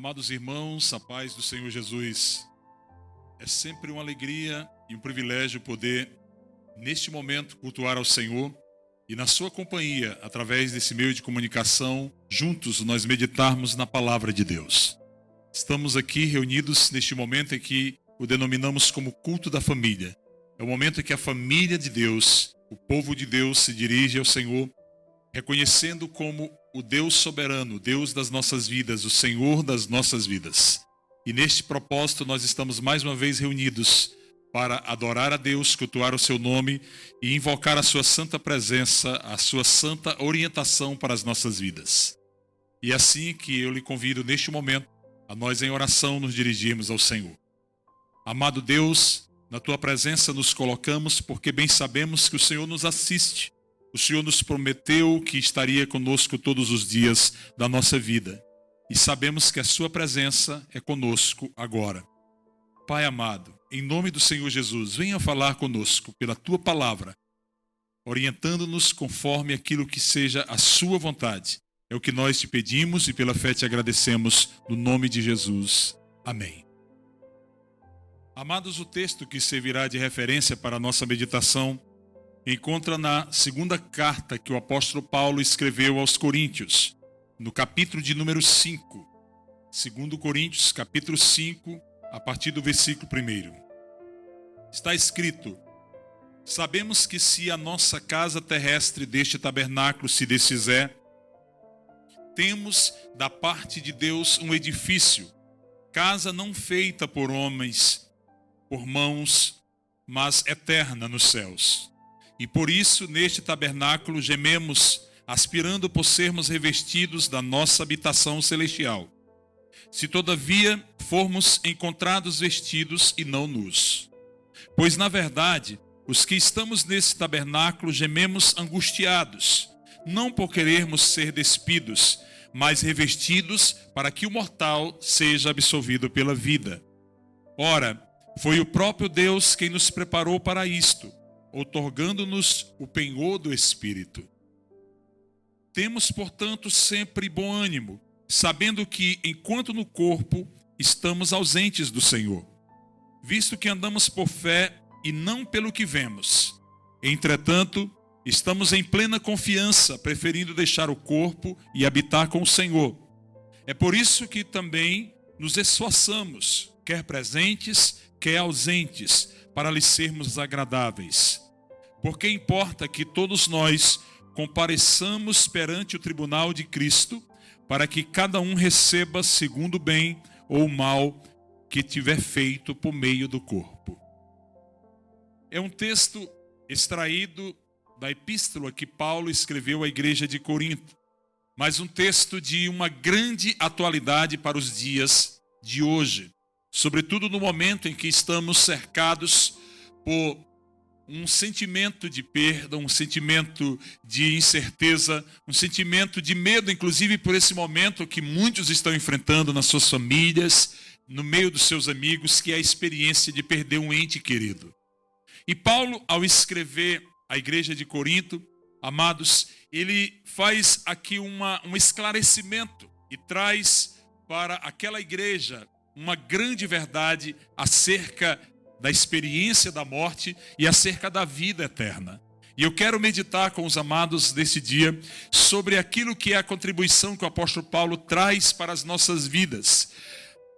Amados irmãos, a paz do Senhor Jesus. É sempre uma alegria e um privilégio poder, neste momento, cultuar ao Senhor e na sua companhia, através desse meio de comunicação, juntos nós meditarmos na palavra de Deus. Estamos aqui reunidos neste momento em que o denominamos como culto da família. É o momento em que a família de Deus, o povo de Deus, se dirige ao Senhor, reconhecendo como o Deus soberano, o Deus das nossas vidas, o Senhor das nossas vidas. E neste propósito nós estamos mais uma vez reunidos para adorar a Deus, cultuar o seu nome e invocar a sua santa presença, a sua santa orientação para as nossas vidas. E é assim que eu lhe convido neste momento a nós em oração nos dirigirmos ao Senhor. Amado Deus, na tua presença nos colocamos porque bem sabemos que o Senhor nos assiste. O Senhor nos prometeu que estaria conosco todos os dias da nossa vida. E sabemos que a sua presença é conosco agora. Pai amado, em nome do Senhor Jesus, venha falar conosco pela tua palavra, orientando-nos conforme aquilo que seja a sua vontade. É o que nós te pedimos e pela fé te agradecemos no nome de Jesus. Amém. Amados, o texto que servirá de referência para a nossa meditação encontra na segunda carta que o apóstolo Paulo escreveu aos Coríntios, no capítulo de número 5. 2 Coríntios, capítulo 5, a partir do versículo 1. Está escrito: sabemos que se a nossa casa terrestre deste tabernáculo se desfizer, temos da parte de Deus um edifício, casa não feita por homens, por mãos, mas eterna nos céus. E por isso, neste tabernáculo, gememos, aspirando por sermos revestidos da nossa habitação celestial. Se todavia formos encontrados vestidos e não nus. Pois, na verdade, os que estamos nesse tabernáculo gememos angustiados, não por querermos ser despidos, mas revestidos para que o mortal seja absolvido pela vida. Ora, foi o próprio Deus quem nos preparou para isto, outorgando-nos o penhor do Espírito. Temos, portanto, sempre bom ânimo, sabendo que, enquanto no corpo, estamos ausentes do Senhor, visto que andamos por fé e não pelo que vemos. Entretanto, estamos em plena confiança, preferindo deixar o corpo e habitar com o Senhor. É por isso que também nos esforçamos, quer presentes, quer ausentes, para lhe sermos agradáveis. Porque importa que todos nós compareçamos perante o tribunal de Cristo, para que cada um receba segundo o bem ou o mal que tiver feito por meio do corpo. É um texto extraído da epístola que Paulo escreveu à igreja de Corinto, mas um texto de uma grande atualidade para os dias de hoje, sobretudo no momento em que estamos cercados por um sentimento de perda, um sentimento de incerteza, um sentimento de medo, inclusive por esse momento que muitos estão enfrentando nas suas famílias, no meio dos seus amigos, que é a experiência de perder um ente querido. E Paulo, ao escrever à igreja de Corinto, amados, ele faz aqui um esclarecimento e traz para aquela igreja uma grande verdade acerca da experiência da morte e acerca da vida eterna. E eu quero meditar com os amados desse dia sobre aquilo que é a contribuição que o apóstolo Paulo traz para as nossas vidas.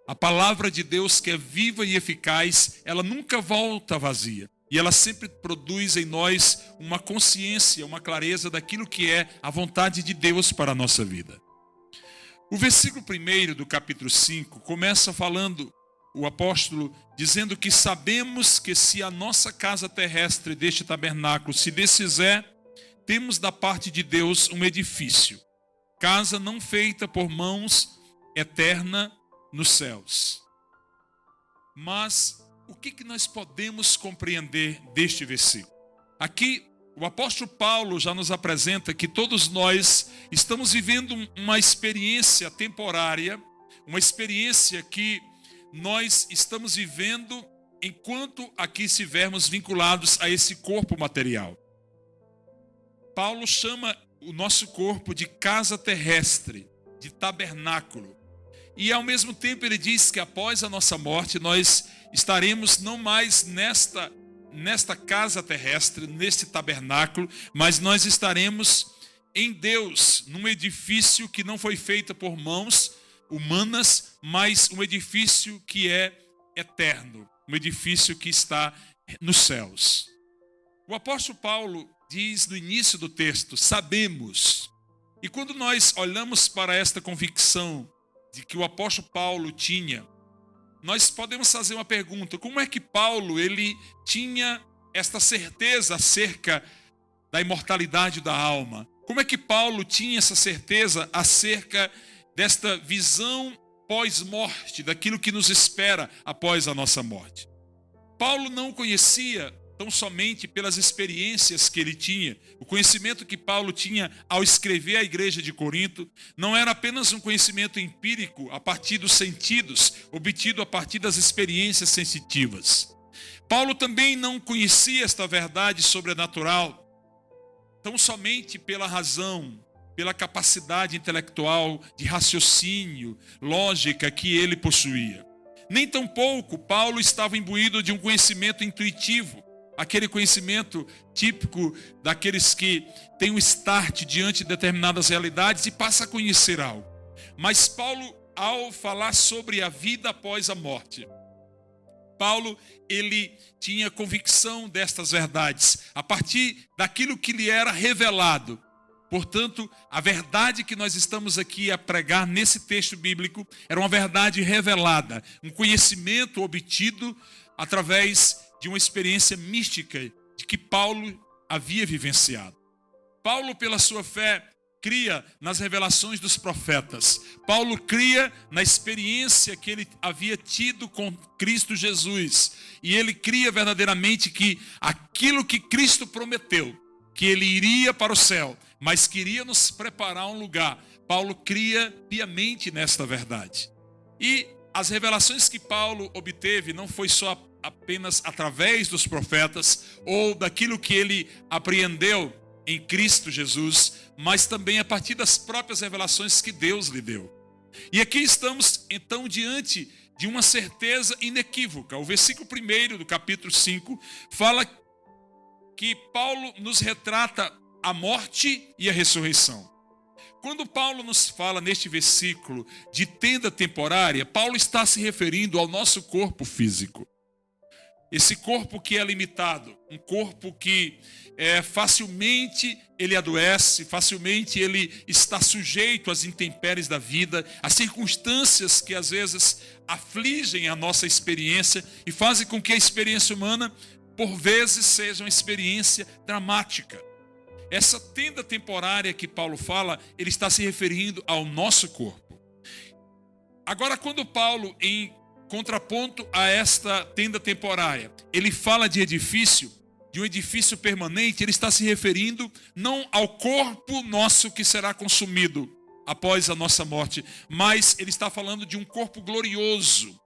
A palavra de Deus, que é viva e eficaz, ela nunca volta vazia. E ela sempre produz em nós uma consciência, uma clareza daquilo que é a vontade de Deus para a nossa vida. O versículo 1 do capítulo 5 começa falando, o apóstolo, dizendo que sabemos que se a nossa casa terrestre deste tabernáculo se desfizer, temos da parte de Deus um edifício, casa não feita por mãos, eterna nos céus. Mas o que nós podemos compreender deste versículo? Aqui, o apóstolo Paulo já nos apresenta que todos nós estamos vivendo uma experiência temporária, uma experiência que nós estamos vivendo enquanto aqui estivermos vinculados a esse corpo material. Paulo chama o nosso corpo de casa terrestre, de tabernáculo. E ao mesmo tempo ele diz que após a nossa morte nós estaremos não mais nesta casa terrestre, neste tabernáculo, mas nós estaremos em Deus, num edifício que não foi feito por mãos humanas, mas um edifício que é eterno, um edifício que está nos céus. O apóstolo Paulo diz no início do texto, sabemos. E quando nós olhamos para esta convicção de que o apóstolo Paulo tinha, nós podemos fazer uma pergunta: como é que Paulo ele tinha esta certeza acerca da imortalidade da alma? Como é que Paulo tinha essa certeza acerca desta visão pós-morte, daquilo que nos espera após a nossa morte? Paulo não conhecia tão somente pelas experiências que ele tinha. O conhecimento que Paulo tinha ao escrever à igreja de Corinto não era apenas um conhecimento empírico a partir dos sentidos, obtido a partir das experiências sensitivas. Paulo também não conhecia esta verdade sobrenatural tão somente pela razão, pela capacidade intelectual de raciocínio, lógica que ele possuía. Nem tampouco Paulo estava imbuído de um conhecimento intuitivo, aquele conhecimento típico daqueles que têm um start diante de determinadas realidades e passa a conhecer algo. Mas Paulo, ao falar sobre a vida após a morte, Paulo, ele tinha convicção destas verdades, a partir daquilo que lhe era revelado. Portanto, a verdade que nós estamos aqui a pregar nesse texto bíblico era uma verdade revelada, um conhecimento obtido através de uma experiência mística de que Paulo havia vivenciado. Paulo, pela sua fé, cria nas revelações dos profetas. Paulo cria na experiência que ele havia tido com Cristo Jesus. E ele cria verdadeiramente que aquilo que Cristo prometeu, que ele iria para o céu, mas queria nos preparar um lugar. Paulo cria piamente nesta verdade. E as revelações que Paulo obteve não foi só apenas através dos profetas ou daquilo que ele apreendeu em Cristo Jesus, mas também a partir das próprias revelações que Deus lhe deu. E aqui estamos então diante de uma certeza inequívoca. O versículo 1 do capítulo 5 fala que Paulo nos retrata a morte e a ressurreição. Quando Paulo nos fala neste versículo de tenda temporária, Paulo está se referindo ao nosso corpo físico. Esse corpo que é limitado, um corpo que facilmente ele adoece, facilmente ele está sujeito às intempéries da vida, às circunstâncias que às vezes afligem a nossa experiência e fazem com que a experiência humana, por vezes, seja uma experiência dramática. Essa tenda temporária que Paulo fala, ele está se referindo ao nosso corpo. Agora, quando Paulo, em contraponto a esta tenda temporária, ele fala de um edifício permanente, ele está se referindo não ao corpo nosso que será consumido após a nossa morte, mas ele está falando de um corpo glorioso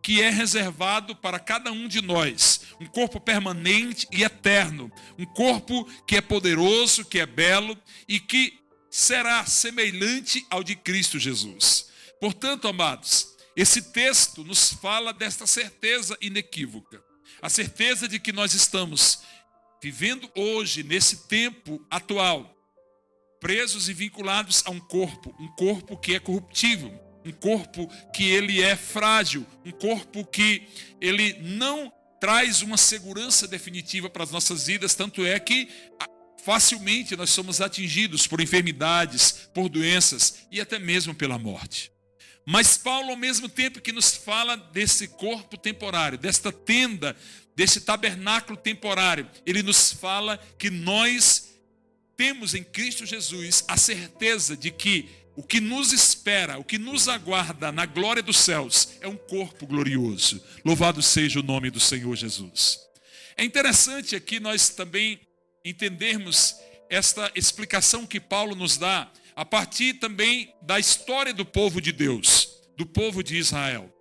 que é reservado para cada um de nós, um corpo permanente e eterno, um corpo que é poderoso, que é belo e que será semelhante ao de Cristo Jesus. Portanto, amados, esse texto nos fala desta certeza inequívoca. A certeza de que nós estamos vivendo hoje, nesse tempo atual, presos e vinculados a um corpo que é corruptível, um corpo que ele é frágil, um corpo que ele não traz uma segurança definitiva para as nossas vidas, tanto é que facilmente nós somos atingidos por enfermidades, por doenças e até mesmo pela morte. Mas Paulo, ao mesmo tempo que nos fala desse corpo temporário, desta tenda, desse tabernáculo temporário, ele nos fala que nós temos em Cristo Jesus a certeza de que o que nos espera, o que nos aguarda na glória dos céus é um corpo glorioso. Louvado seja o nome do Senhor Jesus. É interessante aqui nós também entendermos esta explicação que Paulo nos dá a partir também da história do povo de Deus, do povo de Israel.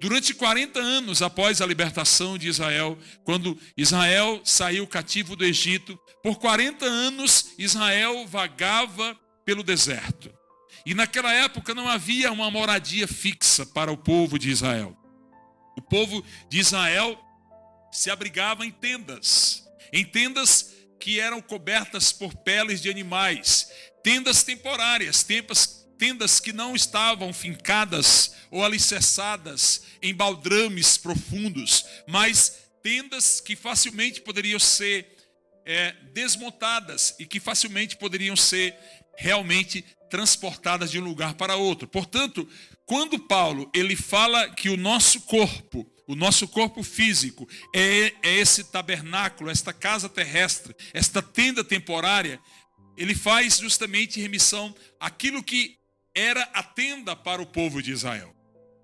Durante 40 anos após a libertação de Israel, quando Israel saiu cativo do Egito, por 40 anos Israel vagava pelo deserto. E naquela época não havia uma moradia fixa para o povo de Israel. O povo de Israel se abrigava em tendas que eram cobertas por peles de animais, tendas temporárias, tendas que não estavam fincadas ou alicerçadas em baldrames profundos, mas tendas que facilmente poderiam ser desmontadas e que facilmente poderiam ser realmente transportadas de um lugar para outro. Portanto, quando Paulo ele fala que o nosso corpo físico é esse tabernáculo, esta casa terrestre, esta tenda temporária, ele faz justamente remissão àquilo que era a tenda para o povo de Israel.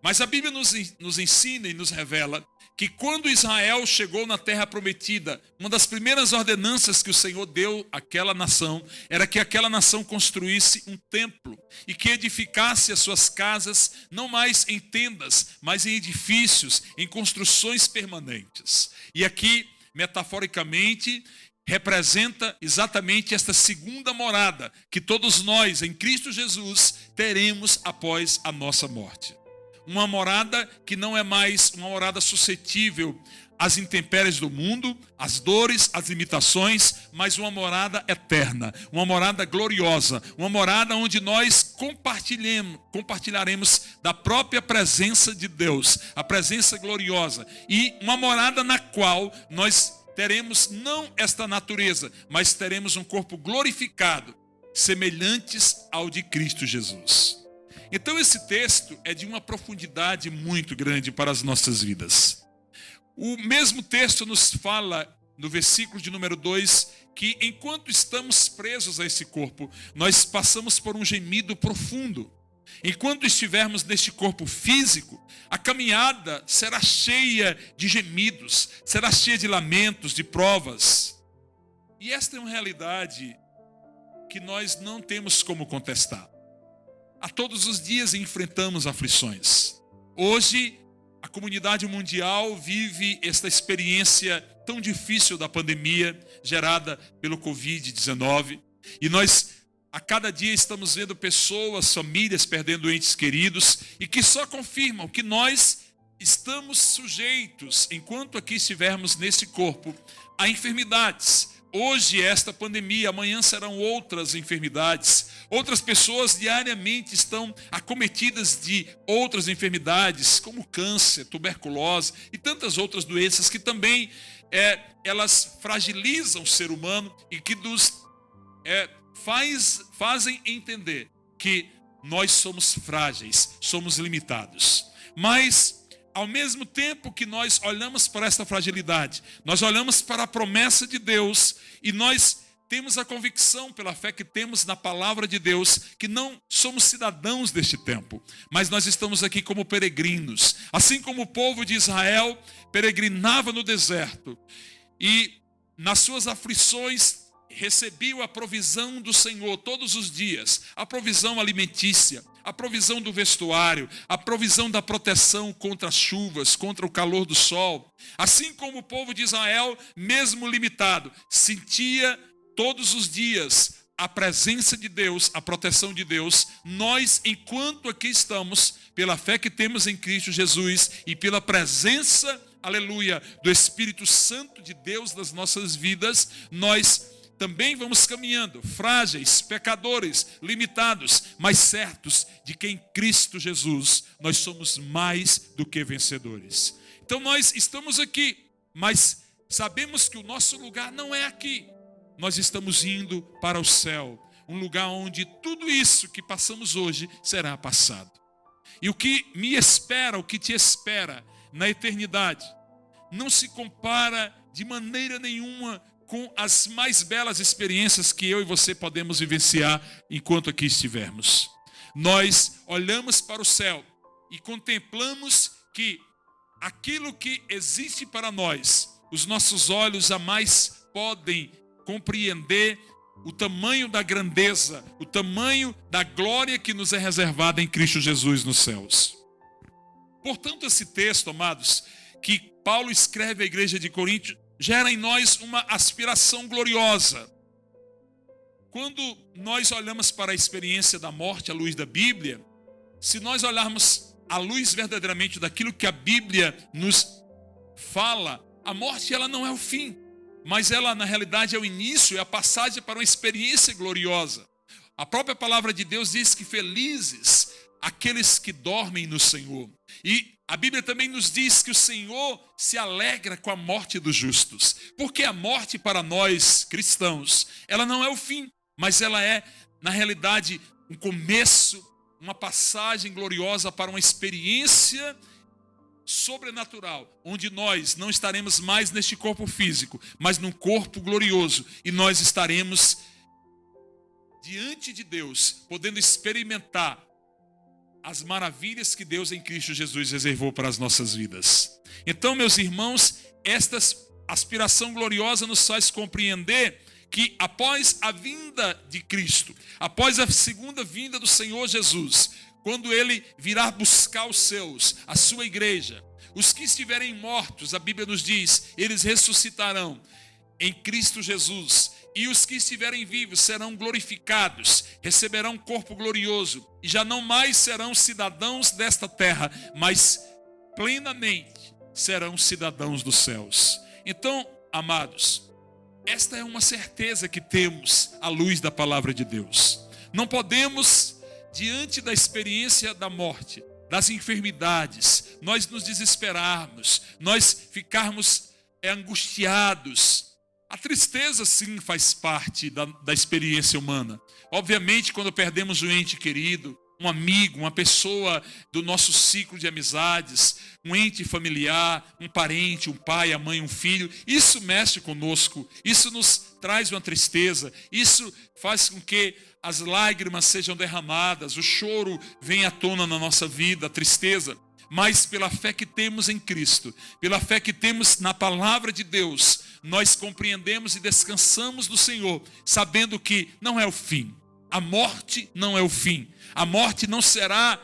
Mas a Bíblia nos ensina e nos revela que quando Israel chegou na terra prometida, uma das primeiras ordenanças que o Senhor deu àquela nação era que aquela nação construísse um templo e que edificasse as suas casas não mais em tendas, mas em edifícios, em construções permanentes. E aqui, metaforicamente, representa exatamente esta segunda morada que todos nós, em Cristo Jesus, teremos após a nossa morte. Uma morada que não é mais uma morada suscetível às intempéries do mundo, às dores, às limitações, mas uma morada eterna, uma morada gloriosa, uma morada onde nós compartilharemos da própria presença de Deus, a presença gloriosa, e uma morada na qual nós teremos não esta natureza, mas teremos um corpo glorificado, semelhantes ao de Cristo Jesus. Então esse texto é de uma profundidade muito grande para as nossas vidas. O mesmo texto nos fala, no versículo de número 2, que enquanto estamos presos a esse corpo, nós passamos por um gemido profundo. Enquanto estivermos neste corpo físico, a caminhada será cheia de gemidos, será cheia de lamentos, de provas. E esta é uma realidade que nós não temos como contestar. A todos os dias enfrentamos aflições. Hoje, a comunidade mundial vive esta experiência tão difícil da pandemia gerada pelo Covid-19. E nós, a cada dia, estamos vendo pessoas, famílias perdendo entes queridos e que só confirmam que nós estamos sujeitos, enquanto aqui estivermos nesse corpo, a enfermidades. Hoje esta pandemia, amanhã serão outras enfermidades. Outras pessoas diariamente estão acometidas de outras enfermidades, como câncer, tuberculose e tantas outras doenças que também elas fragilizam o ser humano e que nos fazem entender que nós somos frágeis, somos limitados. Mas ao mesmo tempo que nós olhamos para esta fragilidade, nós olhamos para a promessa de Deus e nós temos a convicção, pela fé que temos na palavra de Deus, que não somos cidadãos deste tempo, mas nós estamos aqui como peregrinos. Assim como o povo de Israel peregrinava no deserto e nas suas aflições recebeu a provisão do Senhor todos os dias, a provisão alimentícia, a provisão do vestuário, a provisão da proteção contra as chuvas, contra o calor do sol. Assim como o povo de Israel, mesmo limitado, sentia todos os dias a presença de Deus, a proteção de Deus, nós, enquanto aqui estamos, pela fé que temos em Cristo Jesus e pela presença, aleluia, do Espírito Santo de Deus nas nossas vidas, nós também vamos caminhando, frágeis, pecadores, limitados, mas certos de que em Cristo Jesus nós somos mais do que vencedores. Então nós estamos aqui, mas sabemos que o nosso lugar não é aqui. Nós estamos indo para o céu, um lugar onde tudo isso que passamos hoje será passado. E o que me espera, o que te espera na eternidade, não se compara de maneira nenhuma com as mais belas experiências que eu e você podemos vivenciar enquanto aqui estivermos. Nós olhamos para o céu e contemplamos que aquilo que existe para nós, os nossos olhos jamais podem compreender o tamanho da grandeza, o tamanho da glória que nos é reservada em Cristo Jesus nos céus. Portanto, esse texto, amados, que Paulo escreve à igreja de Corinto, gera em nós uma aspiração gloriosa. quando nós olhamos para a experiência da morte à luz da Bíblia, se nós olharmos à luz verdadeiramente daquilo que a Bíblia nos fala, a morte ela não é o fim, mas ela na realidade é o início, é a passagem para uma experiência gloriosa. A própria palavra de Deus diz que felizes aqueles que dormem no Senhor. E a Bíblia também nos diz que o Senhor se alegra com a morte dos justos. Porque a morte para nós cristãos, ela não é o fim, mas ela é, na realidade, um começo, uma passagem gloriosa para uma experiência sobrenatural, onde nós não estaremos mais neste corpo físico, mas num corpo glorioso. E nós estaremos diante de Deus, podendo experimentar as maravilhas que Deus em Cristo Jesus reservou para as nossas vidas. Então, meus irmãos, esta aspiração gloriosa nos faz compreender que após a vinda de Cristo, após a segunda vinda do Senhor Jesus, quando Ele virá buscar os seus, a sua igreja, os que estiverem mortos, a Bíblia nos diz, eles ressuscitarão em Cristo Jesus. E os que estiverem vivos serão glorificados, receberão um corpo glorioso, e já não mais serão cidadãos desta terra, mas plenamente serão cidadãos dos céus. Então, amados, esta é uma certeza que temos à luz da palavra de Deus. Não podemos, diante da experiência da morte, das enfermidades, nós nos desesperarmos, nós ficarmos angustiados. A tristeza, sim, faz parte da experiência humana. Obviamente, quando perdemos um ente querido, um amigo, uma pessoa do nosso ciclo de amizades, um ente familiar, um parente, um pai, a mãe, um filho, isso mexe conosco, isso nos traz uma tristeza, isso faz com que as lágrimas sejam derramadas, o choro venha à tona na nossa vida, a tristeza. Mas pela fé que temos em Cristo, pela fé que temos na palavra de Deus, nós compreendemos e descansamos do Senhor, sabendo que não é o fim. A morte não é o fim. A morte não será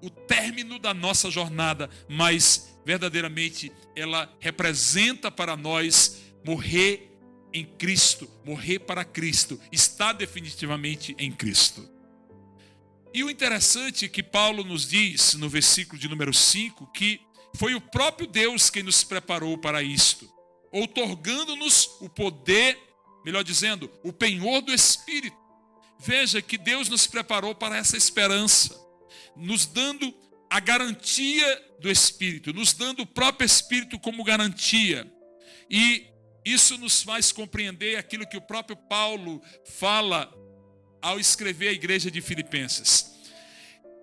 o término da nossa jornada, mas verdadeiramente ela representa para nós morrer em Cristo, morrer para Cristo, estar definitivamente em Cristo. E o interessante é que Paulo nos diz, no versículo de número 5, que foi o próprio Deus quem nos preparou para isto, outorgando-nos o poder, melhor dizendo, o penhor do Espírito. Veja que Deus nos preparou para essa esperança, nos dando a garantia do Espírito, nos dando o próprio Espírito como garantia. E isso nos faz compreender aquilo que o próprio Paulo fala ao escrever à igreja de Filipenses.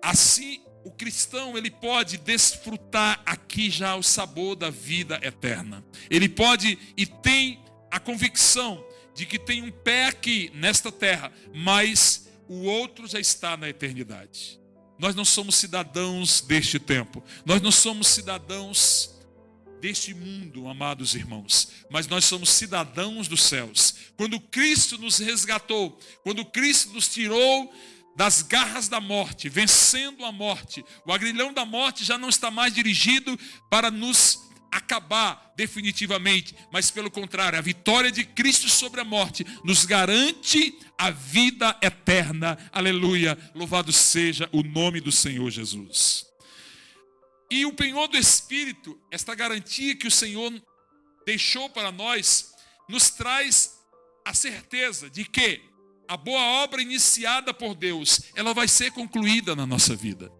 Assim, o cristão, ele pode desfrutar aqui já o sabor da vida eterna. Ele pode e tem a convicção de que tem um pé aqui nesta terra, mas o outro já está na eternidade. Nós não somos cidadãos deste tempo. Nós não somos cidadãos deste mundo, amados irmãos, mas nós somos cidadãos dos céus. Quando Cristo nos resgatou, quando Cristo nos tirou das garras da morte, vencendo a morte, o agrilhão da morte já não está mais dirigido para nos acabar definitivamente, mas pelo contrário, a vitória de Cristo sobre a morte nos garante a vida eterna. Aleluia, louvado seja o nome do Senhor Jesus. E o penhor do Espírito, esta garantia que o Senhor deixou para nós, nos traz a certeza de que a boa obra iniciada por Deus, ela vai ser concluída na nossa vida.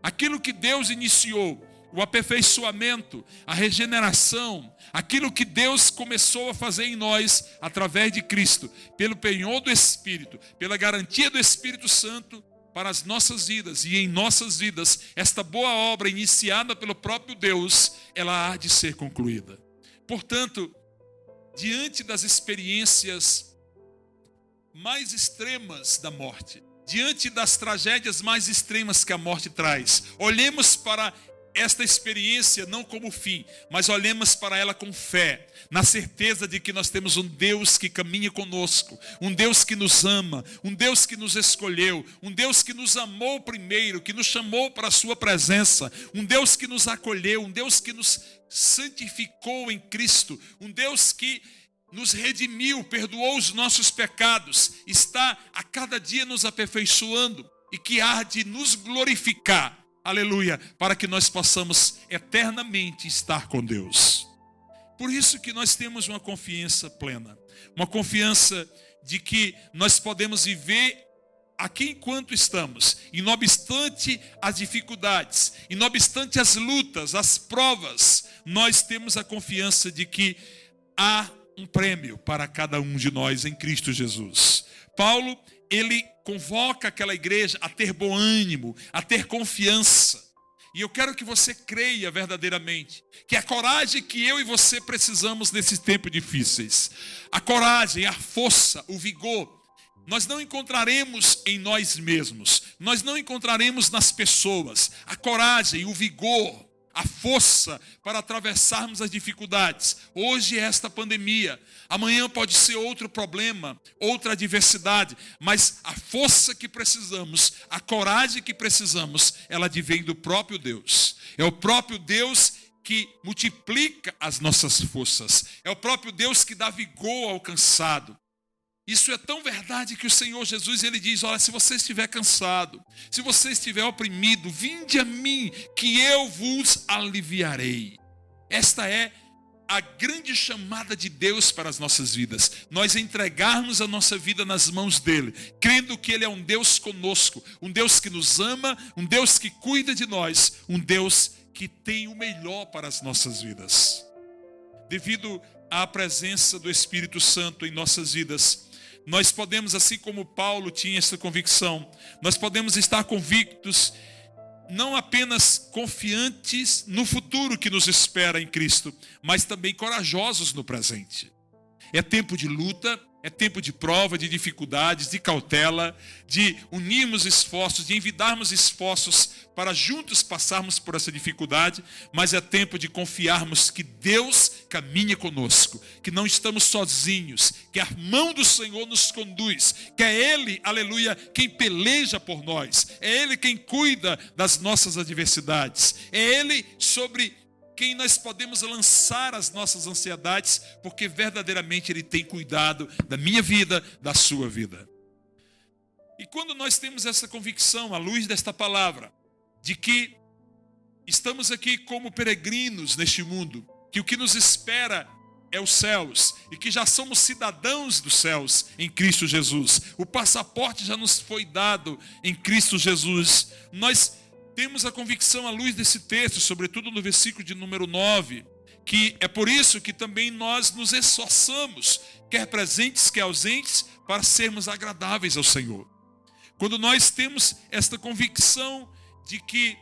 Aquilo que Deus iniciou, o aperfeiçoamento, a regeneração, aquilo que Deus começou a fazer em nós, através de Cristo, pelo penhor do Espírito, pela garantia do Espírito Santo, para as nossas vidas e em nossas vidas, esta boa obra iniciada pelo próprio Deus, ela há de ser concluída. Portanto, diante das experiências mais extremas da morte, diante das tragédias mais extremas que a morte traz, olhemos para esta experiência não como fim, mas olhemos para ela com fé, na certeza de que nós temos um Deus que caminha conosco, um Deus que nos ama, um Deus que nos escolheu, um Deus que nos amou primeiro, que nos chamou para a sua presença, um Deus que nos acolheu, um Deus que nos santificou em Cristo, um Deus que nos redimiu, perdoou os nossos pecados, está a cada dia nos aperfeiçoando e que há de nos glorificar, aleluia, para que nós possamos eternamente estar com Deus. Por isso que nós temos uma confiança plena, uma confiança de que nós podemos viver aqui enquanto estamos, e não obstante as dificuldades, e não obstante as lutas, as provas, nós temos a confiança de que há um prêmio para cada um de nós em Cristo Jesus. Paulo, ele convoca aquela igreja a ter bom ânimo, a ter confiança. E eu quero que você creia verdadeiramente que a coragem que eu e você precisamos nesses tempos difíceis, a coragem, a força, o vigor, nós não encontraremos em nós mesmos, nós não encontraremos nas pessoas. A coragem, o vigor, a força para atravessarmos as dificuldades. Hoje é esta pandemia, amanhã pode ser outro problema, outra adversidade, mas a força que precisamos, a coragem que precisamos, ela advém do próprio Deus. É o próprio Deus que multiplica as nossas forças, é o próprio Deus que dá vigor ao cansado. Isso é tão verdade que o Senhor Jesus, ele diz: olha, se você estiver cansado, se você estiver oprimido, vinde a mim, que eu vos aliviarei. Esta é a grande chamada de Deus para as nossas vidas. Nós entregarmos a nossa vida nas mãos dele, crendo que ele é um Deus conosco, um Deus que nos ama, um Deus que cuida de nós, um Deus que tem o melhor para as nossas vidas. Devido à presença do Espírito Santo em nossas vidas, nós podemos, assim como Paulo tinha essa convicção, nós podemos estar convictos, não apenas confiantes no futuro que nos espera em Cristo, mas também corajosos no presente. É tempo de luta, é tempo de prova, de dificuldades, de cautela, de unirmos esforços, de envidarmos esforços para juntos passarmos por essa dificuldade, mas é tempo de confiarmos que Deus caminha conosco, que não estamos sozinhos, que a mão do Senhor nos conduz, que é Ele, aleluia, quem peleja por nós, é Ele quem cuida das nossas adversidades, é Ele sobre quem nós podemos lançar as nossas ansiedades, porque verdadeiramente Ele tem cuidado da minha vida, da sua vida. E quando nós temos essa convicção, à luz desta palavra, de que estamos aqui como peregrinos neste mundo, que o que nos espera é os céus, e que já somos cidadãos dos céus em Cristo Jesus, o passaporte já nos foi dado em Cristo Jesus, nós temos a convicção à luz desse texto, sobretudo no versículo de número 9, que é por isso que também nós nos esforçamos, quer presentes, quer ausentes, para sermos agradáveis ao Senhor. Quando nós temos esta convicção de que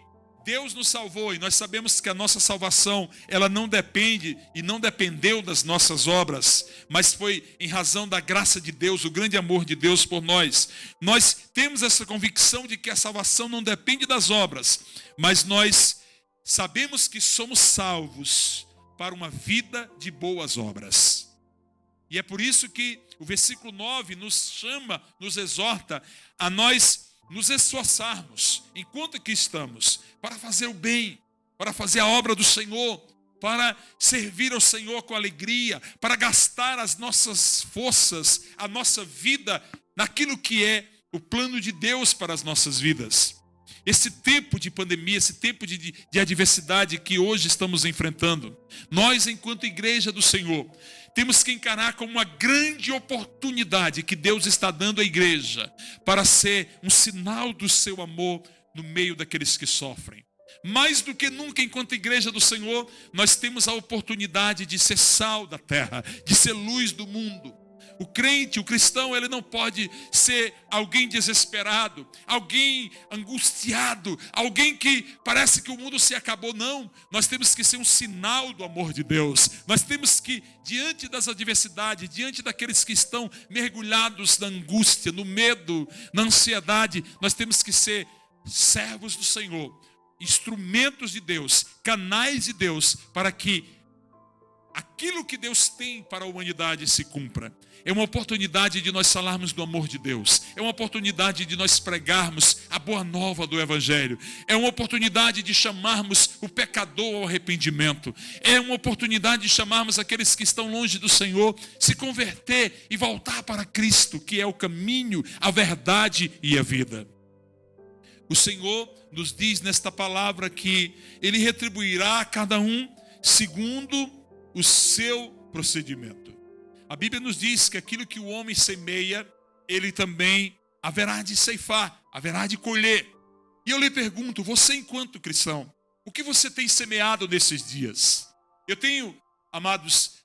Deus nos salvou, e nós sabemos que a nossa salvação, ela não depende e não dependeu das nossas obras, mas foi em razão da graça de Deus, o grande amor de Deus por nós. Nós temos essa convicção de que a salvação não depende das obras, mas nós sabemos que somos salvos para uma vida de boas obras. E é por isso que o versículo 9 nos chama, nos exorta a nós nos esforçarmos, enquanto aqui estamos, para fazer o bem, para fazer a obra do Senhor, para servir ao Senhor com alegria, para gastar as nossas forças, a nossa vida, naquilo que é o plano de Deus para as nossas vidas. Esse tempo de pandemia, esse tempo de adversidade que hoje estamos enfrentando, nós, enquanto igreja do Senhor, temos que encarar como uma grande oportunidade que Deus está dando à igreja para ser um sinal do seu amor no meio daqueles que sofrem. Mais do que nunca, enquanto igreja do Senhor, nós temos a oportunidade de ser sal da terra, de ser luz do mundo. O crente, o cristão, ele não pode ser alguém desesperado, alguém angustiado, alguém que parece que o mundo se acabou. Não, nós temos que ser um sinal do amor de Deus. Nós temos que, diante das adversidades, diante daqueles que estão mergulhados na angústia, no medo, na ansiedade, nós temos que ser servos do Senhor, instrumentos de Deus, canais de Deus, para que aquilo que Deus tem para a humanidade se cumpra. É uma oportunidade de nós falarmos do amor de Deus. É uma oportunidade de nós pregarmos a boa nova do Evangelho. É uma oportunidade de chamarmos o pecador ao arrependimento. É uma oportunidade de chamarmos aqueles que estão longe do Senhor, se converter e voltar para Cristo, que é o caminho, a verdade e a vida. O Senhor nos diz nesta palavra que Ele retribuirá a cada um segundo o seu procedimento. A Bíblia nos diz que aquilo que o homem semeia, ele também haverá de ceifar, haverá de colher. E eu lhe pergunto, você enquanto cristão, o que você tem semeado nesses dias? Eu tenho, amados,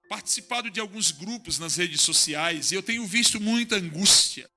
participado de alguns grupos nas redes sociais e eu tenho visto muita angústia.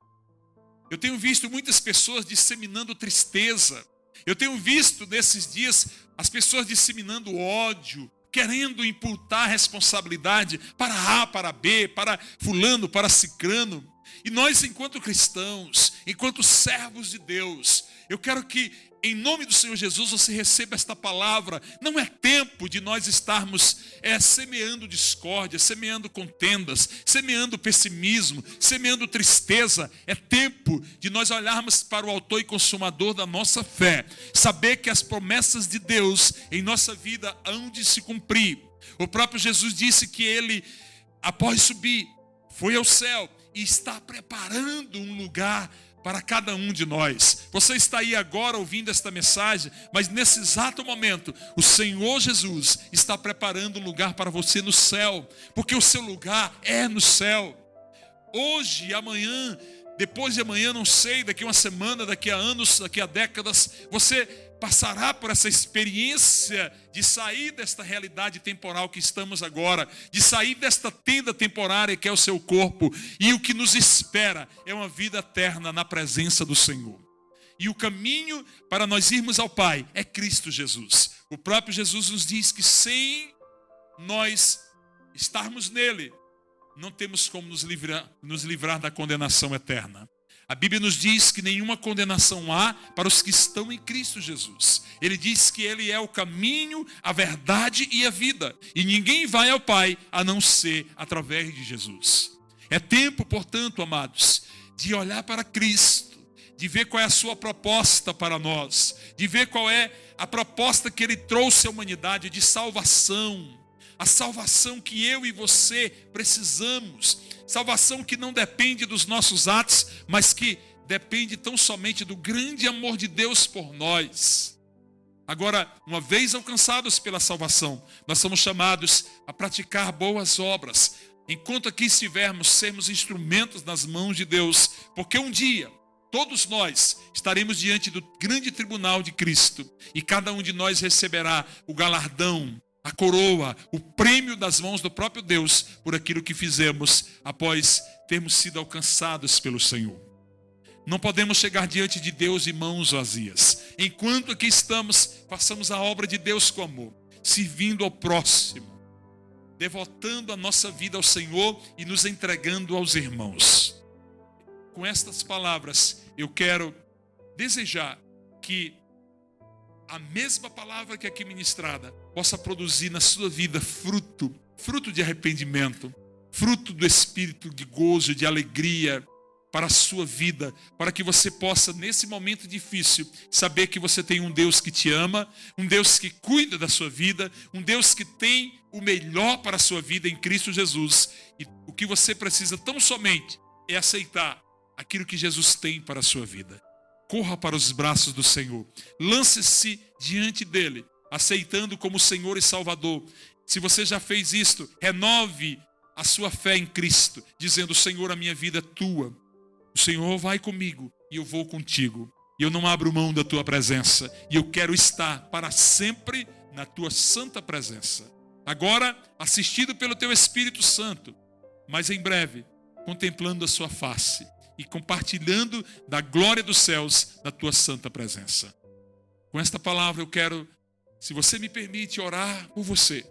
Eu tenho visto muitas pessoas disseminando tristeza. Eu tenho visto nesses dias as pessoas disseminando ódio, querendo imputar responsabilidade para A, para B, para fulano, para cicrano. E nós, enquanto cristãos, enquanto servos de Deus, eu quero que, em nome do Senhor Jesus, você receba esta palavra. Não é tempo de nós estarmos semeando discórdia, semeando contendas, semeando pessimismo, semeando tristeza. É tempo de nós olharmos para o autor e consumador da nossa fé. Saber que as promessas de Deus em nossa vida hão de se cumprir. O próprio Jesus disse que ele, após subir, foi ao céu e está preparando um lugar para cada um de nós. Você está aí agora ouvindo esta mensagem, mas nesse exato momento, o Senhor Jesus está preparando um lugar para você no céu, porque o seu lugar é no céu. Hoje e amanhã, depois de amanhã, não sei, daqui a uma semana, daqui a anos, daqui a décadas, você passará por essa experiência de sair desta realidade temporal que estamos agora, de sair desta tenda temporária que é o seu corpo, e o que nos espera é uma vida eterna na presença do Senhor. E o caminho para nós irmos ao Pai é Cristo Jesus. O próprio Jesus nos diz que sem nós estarmos nele, não temos como nos livrar da condenação eterna. A Bíblia nos diz que nenhuma condenação há para os que estão em Cristo Jesus. Ele diz que Ele é o caminho, a verdade e a vida. E ninguém vai ao Pai a não ser através de Jesus. É tempo, portanto, amados, de olhar para Cristo, de ver qual é a sua proposta para nós, de ver qual é a proposta que Ele trouxe à humanidade de salvação. A salvação que eu e você precisamos. Salvação que não depende dos nossos atos, mas que depende tão somente do grande amor de Deus por nós. Agora, uma vez alcançados pela salvação, nós somos chamados a praticar boas obras. Enquanto aqui estivermos, sermos instrumentos nas mãos de Deus. Porque um dia, todos nós estaremos diante do grande tribunal de Cristo. E cada um de nós receberá o galardão, a coroa, o prêmio das mãos do próprio Deus por aquilo que fizemos após termos sido alcançados pelo Senhor. Não podemos chegar diante de Deus de mãos vazias. Enquanto aqui estamos, façamos a obra de Deus com amor, servindo ao próximo, devotando a nossa vida ao Senhor e nos entregando aos irmãos. Com estas palavras, eu quero desejar que a mesma palavra que aqui ministrada possa produzir na sua vida fruto de arrependimento, fruto do espírito de gozo, de alegria para a sua vida, para que você possa, nesse momento difícil, saber que você tem um Deus que te ama, um Deus que cuida da sua vida, um Deus que tem o melhor para a sua vida em Cristo Jesus. E o que você precisa tão somente é aceitar aquilo que Jesus tem para a sua vida. Corra para os braços do Senhor. Lance-se diante dele, aceitando como Senhor e Salvador. Se você já fez isto, renove a sua fé em Cristo, dizendo: Senhor, a minha vida é tua. O Senhor vai comigo e eu vou contigo. E eu não abro mão da tua presença. E eu quero estar para sempre na tua santa presença. Agora, assistido pelo teu Espírito Santo, mas em breve, contemplando a sua face e compartilhando da glória dos céus na tua santa presença. Com esta palavra eu quero, se você me permite, orar por você,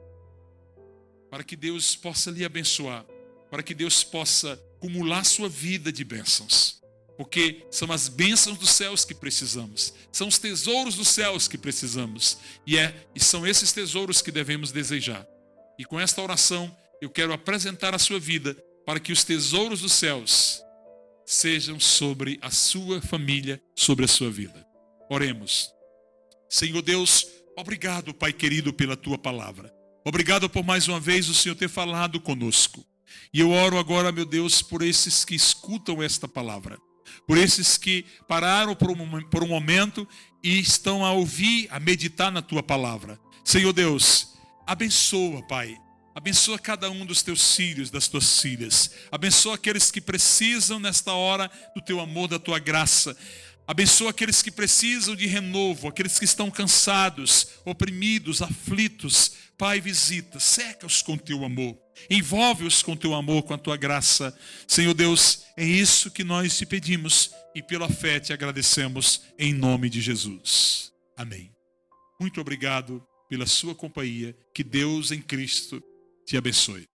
para que Deus possa lhe abençoar, para que Deus possa acumular sua vida de bênçãos, porque são as bênçãos dos céus que precisamos, são os tesouros dos céus que precisamos, e são esses tesouros que devemos desejar. E com esta oração, eu quero apresentar a sua vida para que os tesouros dos céus sejam sobre a sua família, sobre a sua vida. Oremos. Senhor Deus, obrigado, Pai querido, pela tua palavra. Obrigado por mais uma vez o Senhor ter falado conosco. E eu oro agora, meu Deus, por esses que escutam esta palavra. Por esses que pararam por um momento e estão a ouvir, a meditar na tua palavra. Senhor Deus, abençoa, Pai. Abençoa cada um dos teus filhos, das tuas filhas. Abençoa aqueles que precisam nesta hora do teu amor, da tua graça. Abençoa aqueles que precisam de renovo, aqueles que estão cansados, oprimidos, aflitos. Pai, visita, seca-os com teu amor. Envolve-os com teu amor, com a tua graça. Senhor Deus, é isso que nós te pedimos e pela fé te agradecemos em nome de Jesus. Amém. Muito obrigado pela sua companhia. Que Deus em Cristo te abençoe.